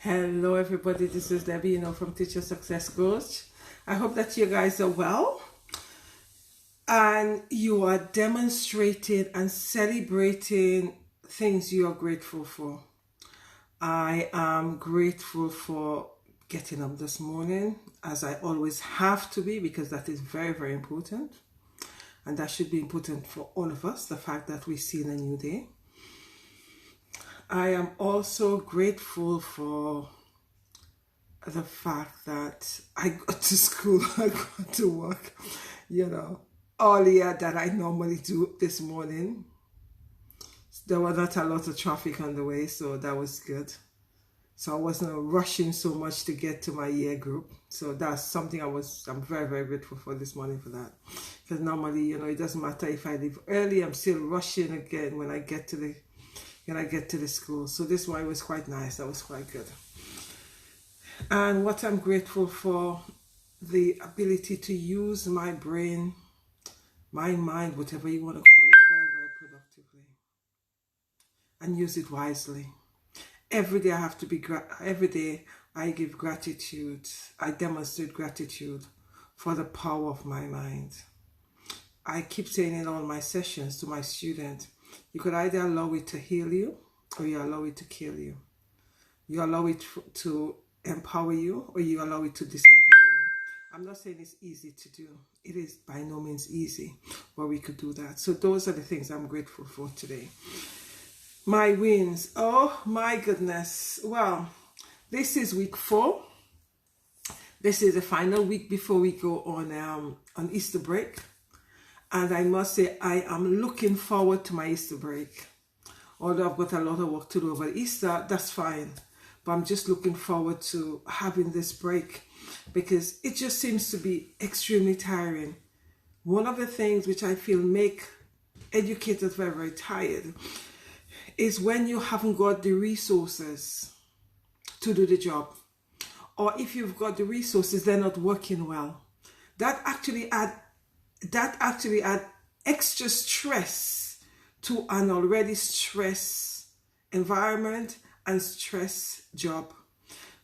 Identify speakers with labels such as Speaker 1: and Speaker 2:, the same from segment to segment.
Speaker 1: Hello everybody, this is Debbie, from Teacher Success Coach. I hope that you guys are well and you are demonstrating and celebrating things you are grateful for. I am grateful for getting up this morning, as I always have to be, because that is very, very important. And that should be important for all of us, the fact that we see a new day. I am also grateful for the fact that I got to school, I got to work, earlier than I normally do this morning. There was not a lot of traffic on the way, so that was good. So I wasn't rushing so much to get to my year group. So that's something I'm very, very grateful for this morning for that. Because normally, it doesn't matter if I leave early, I'm still rushing again when I get to the school. So this one was quite nice. That was quite good. And what I'm grateful for, the ability to use my brain, my mind, whatever you want to call it, very, very productively, and use it wisely. Every day every day I give gratitude. I demonstrate gratitude for the power of my mind. I keep saying in all my sessions to my students, you could either allow it to heal you or you allow it to kill you. You allow it to empower you or you allow it to disempower you. I'm not saying it's easy to do. It is by no means easy, but we could do that. So those are the things I'm grateful for today. My wins. Oh my goodness. Well, this is week 4. This is the final week before we go on Easter break. And I must say, I am looking forward to my Easter break. Although I've got a lot of work to do over Easter, that's fine. But I'm just looking forward to having this break because it just seems to be extremely tiring. One of the things which I feel make educators very, very tired is when you haven't got the resources to do the job. Or if you've got the resources, they're not working well. That actually add extra stress to an already stressed environment and stress job.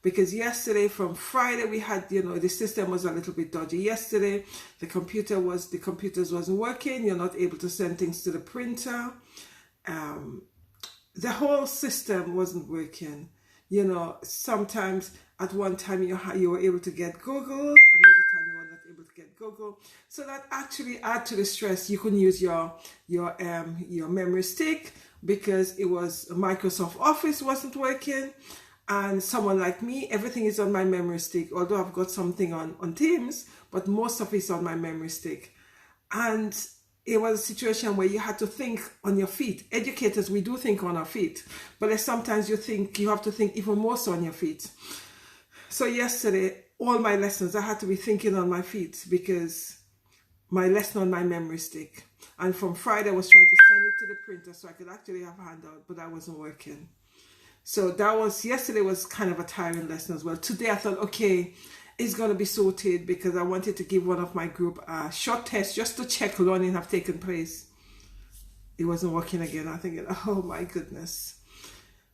Speaker 1: Because yesterday from Friday we had, the system was a little bit dodgy. Yesterday the computers wasn't working. You're not able to send things to the printer. The whole system wasn't working. Sometimes at one time you were able to get Google, another time you were not able to get Google. So that actually add to the stress. You couldn't use your memory stick because it was Microsoft Office wasn't working. And someone like me, everything is on my memory stick. Although I've got something on Teams, but most of it's on my memory stick. And it was a situation where you had to think on your feet. Educators, we do think on our feet, but there's sometimes you have to think even more so on your feet. So yesterday, all my lessons, I had to be thinking on my feet because my lesson on my memory stick. And from Friday, I was trying to send it to the printer so I could actually have a handout, but that wasn't working. So yesterday was kind of a tiring lesson as well. Today I thought, okay, it's going to be sorted because I wanted to give one of my group a short test just to check learning have taken place. It wasn't working again. I'm thinking, oh my goodness.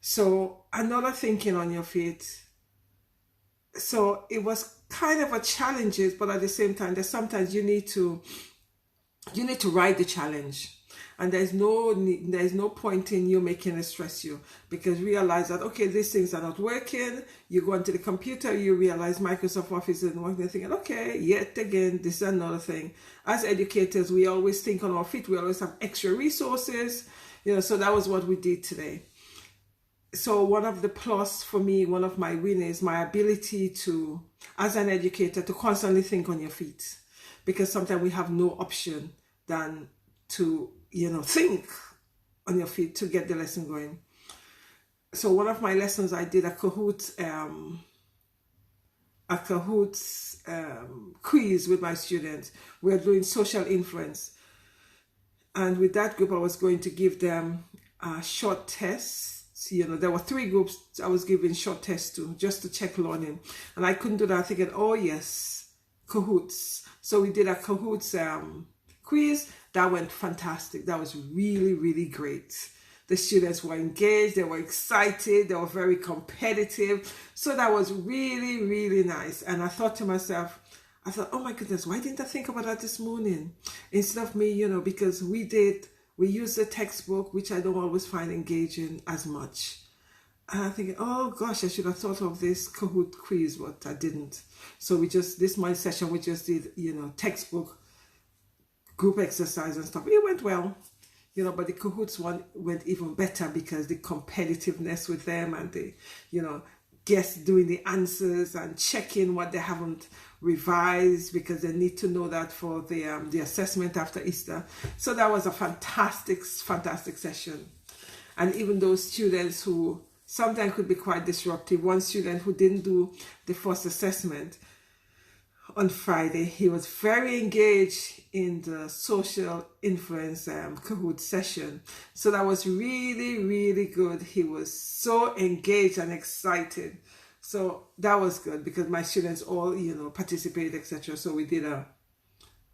Speaker 1: So another thinking on your feet. So it was kind of a challenge, but at the same time, there's sometimes you need to ride the challenge. And there's no point in you making it stress you because realize that, okay, these things are not working. You go onto the computer, you realize Microsoft Office isn't working. You're thinking, okay, yet again, this is another thing. As educators, we always think on our feet. We always have extra resources, so that was what we did today. So one of the plus for me, one of my wins is my ability to, as an educator, to constantly think on your feet because sometimes we have no option than to think on your feet to get the lesson going. So one of my lessons, I did a Kahoot quiz with my students. We're doing social influence. And with that group, I was going to give them short tests. There were 3 groups I was giving short tests to just to check learning. And I couldn't do that. Thinking, oh yes, Kahoots. So we did a Kahoots quiz. That went fantastic. That was really, really great. The students were engaged, they were excited, they were very competitive. So that was really, really nice. And I thought to myself, oh my goodness, why didn't I think about that this morning? Instead of me, because we used the textbook, which I don't always find engaging as much. And I'm thinking, oh gosh, I should have thought of this Kahoot quiz, but I didn't. So this morning session, we just did, textbook, group exercise and stuff. It went well, but the Kahoots one went even better because the competitiveness with them and the, guests doing the answers and checking what they haven't revised because they need to know that for the assessment after Easter. So that was a fantastic session. And even those students who sometimes could be quite disruptive, one student who didn't do the first assessment on Friday, he was very engaged in the social influence Kahoot session. So that was really, really good. He was so engaged and excited. So that was good because my students all, participated, etc. So we did I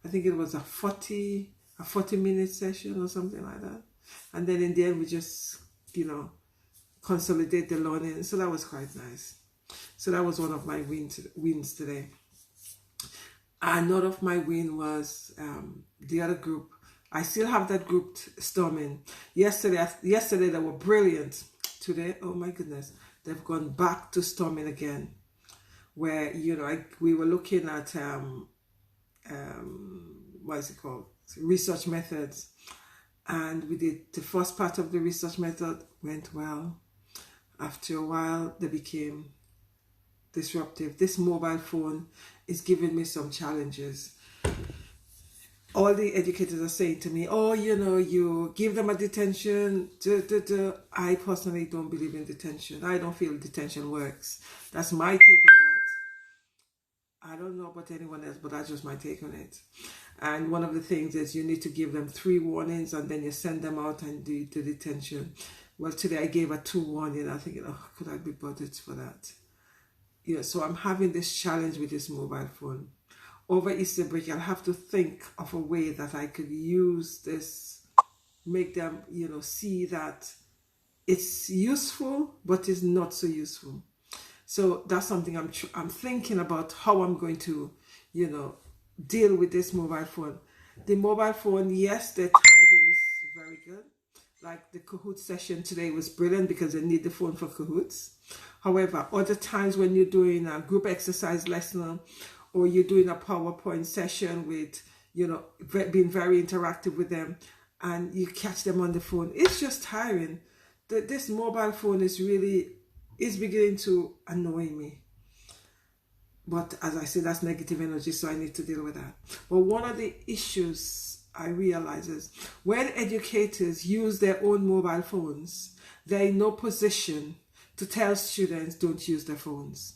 Speaker 1: think it was a 40-minute session or something like that. And then in the end, we just, consolidate the learning. So that was quite nice. So that was one of my wins today. Another of my win was the other group. I still have that group storming. Yesterday they were brilliant. Today, oh my goodness, they've gone back to storming again. Where we were looking at what is it called? Research methods, and we did the first part of the research method went well. After a while, they became disruptive. This mobile phone is giving me some challenges. All the educators are saying to me, oh, you give them a detention. I personally don't believe in detention. I don't feel detention works. That's my take on that. I don't know about anyone else, but that's just my take on it. And one of the things is you need to give them 3 warnings and then you send them out and do the detention. Well, today I gave a 2 warning. I'm thinking, oh, could I be bothered for that? So I'm having this challenge with this mobile phone. Over Easter break, I'll have to think of a way that I could use this, make them, see that it's useful, but it's not so useful. So that's something I'm thinking about how I'm going to, deal with this mobile phone. The mobile phone, yes, there are times when it's very good. Like the Kahoot session today was brilliant because they need the phone for Kahoots. However, other times when you're doing a group exercise lesson or you're doing a PowerPoint session with, being very interactive with them and you catch them on the phone, it's just tiring. This mobile phone is beginning to annoy me. But as I said, that's negative energy, so I need to deal with that. But one of the issues I realize is when educators use their own mobile phones, they're in no position to tell students don't use their phones.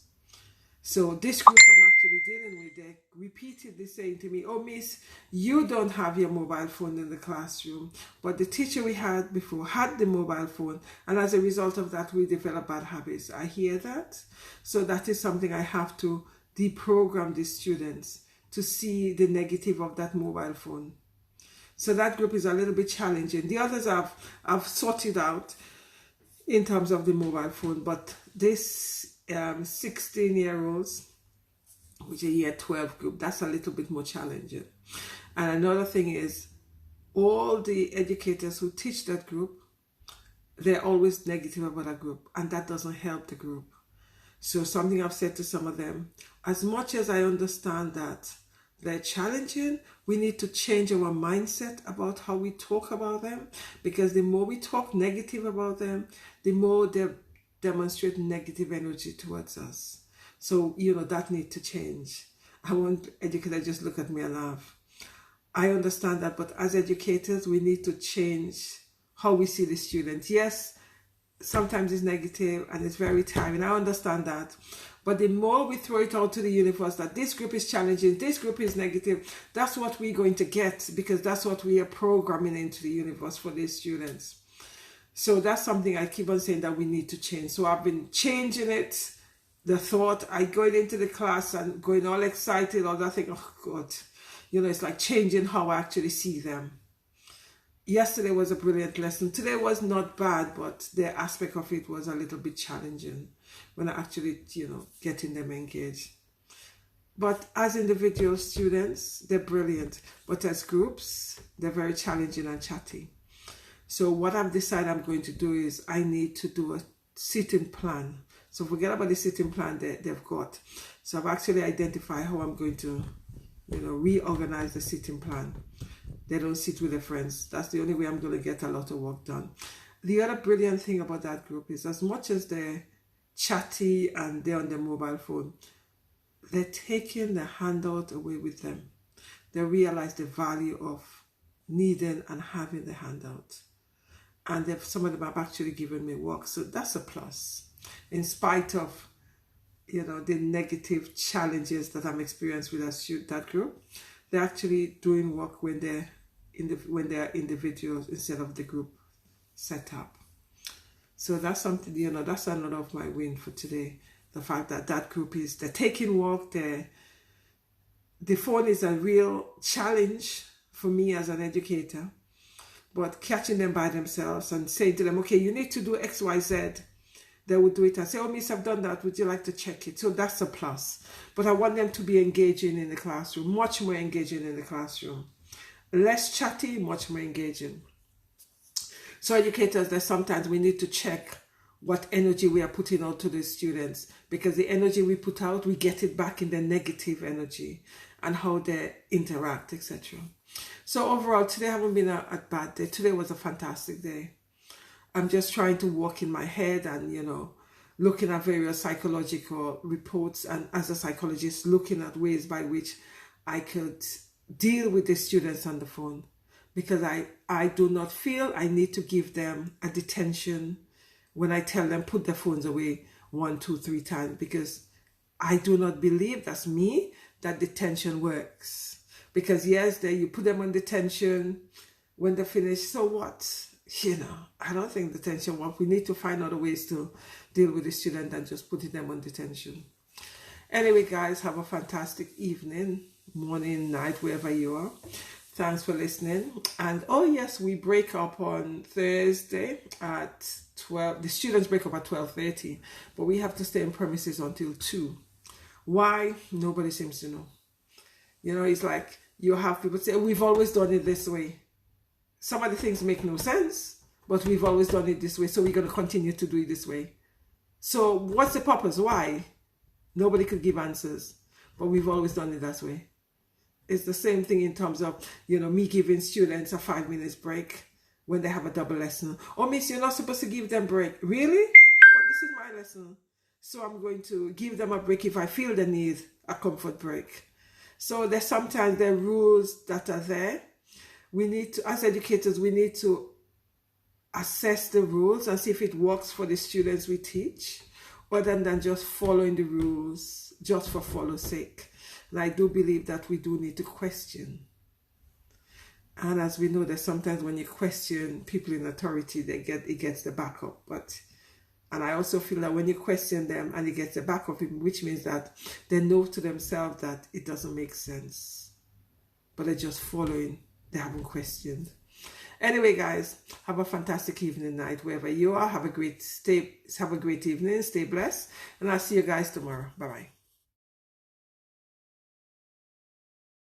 Speaker 1: So this group I'm actually dealing with, they're repeatedly saying to me, oh miss, you don't have your mobile phone in the classroom, but the teacher we had before had the mobile phone, and as a result of that we develop bad habits. I hear that. So that is something I have to deprogram the students to see the negative of that mobile phone. So that group is a little bit challenging. The others I've sorted out in terms of the mobile phone, but this 16-year-olds, which is a year 12 group, that's a little bit more challenging. And another thing is all the educators who teach that group, they're always negative about a group, and that doesn't help the group. So something I've said to some of them, as much as I understand that they're challenging, we need to change our mindset about how we talk about them, because the more we talk negative about them, the more they demonstrate negative energy towards us. So, that needs to change. I want educators just look at me and laugh. I understand that, but as educators, we need to change how we see the students. Yes, sometimes it's negative and it's very tiring. I understand that. But the more we throw it out to the universe that this group is challenging, this group is negative, that's what we're going to get, because that's what we are programming into the universe for these students. So that's something I keep on saying that we need to change. So I've been changing it. The thought, I going into the class and going all excited, all that thing, oh God. It's like changing how I actually see them. yesterday was a brilliant lesson. Today was not bad, but the aspect of it was a little bit challenging when I actually, getting them engaged. But as individual students, they're brilliant. But as groups, they're very challenging and chatty. So what I've decided I'm going to do is I need to do a sitting plan. So forget about the sitting plan they've got. So I've actually identified how I'm going to, reorganize the sitting plan. They don't sit with their friends. That's the only way I'm going to get a lot of work done. The other brilliant thing about that group is as much as they're chatty and they're on their mobile phone, they're taking the handout away with them. They realize the value of needing and having the handout. And some of them have actually given me work. So that's a plus. In spite of, the negative challenges that I'm experiencing with that group, they're actually doing work when they're individuals instead of the group setup. So that's something, that's another of my win for today. The fact that that group they're taking work, the phone is a real challenge for me as an educator, but catching them by themselves and saying to them, okay, you need to do X, Y, Z, they would do it and say, oh, miss, I've done that, would you like to check it? So that's a plus. But I want them to be engaging in the classroom, much more engaging in the classroom. Less chatty, much more engaging. So educators, there's sometimes we need to check what energy we are putting out to the students, because the energy we put out, we get it back in the negative energy and how they interact, etc. So overall, today haven't been a bad day. Today was a fantastic day. I'm just trying to walk in my head and, looking at various psychological reports, and as a psychologist, looking at ways by which I could deal with the students on the phone, because I do not feel I need to give them a detention when I tell them put their phones away 1, 2, 3 times, because I do not believe, that's me, that detention works. Because yes, you put them on detention when they're finished, so what? I don't think detention works. We need to find other ways to deal with the student than just putting them on detention. Anyway, guys, have a fantastic evening, morning, night, wherever you are. Thanks for listening. And oh yes, we break up on Thursday at 12. The students break up at 12:30, but we have to stay in premises until 2. Why? Nobody seems to know. It's like you have people say, we've always done it this way. Some of the things make no sense, but we've always done it this way, so we're going to continue to do it this way. So what's the purpose? Why? Nobody could give answers, but we've always done it that way. It's the same thing in terms of, me giving students a 5 minutes break when they have a double lesson. Oh, miss, you're not supposed to give them break. Really? Well, this is my lesson. So I'm going to give them a break if I feel they need a comfort break. So there's sometimes there are rules that are there. We need to, as educators, we need to assess the rules and see if it works for the students we teach, other than just following the rules just for follow's sake. And I do believe that we do need to question. And as we know, that sometimes when you question people in authority, it gets the backup. And I also feel that when you question them and it gets the backup, which means that they know to themselves that it doesn't make sense, but they're just following. They haven't questioned. Anyway, guys, have a fantastic evening, night, wherever you are. Have a great evening. Stay blessed, and I'll see you guys tomorrow. Bye bye.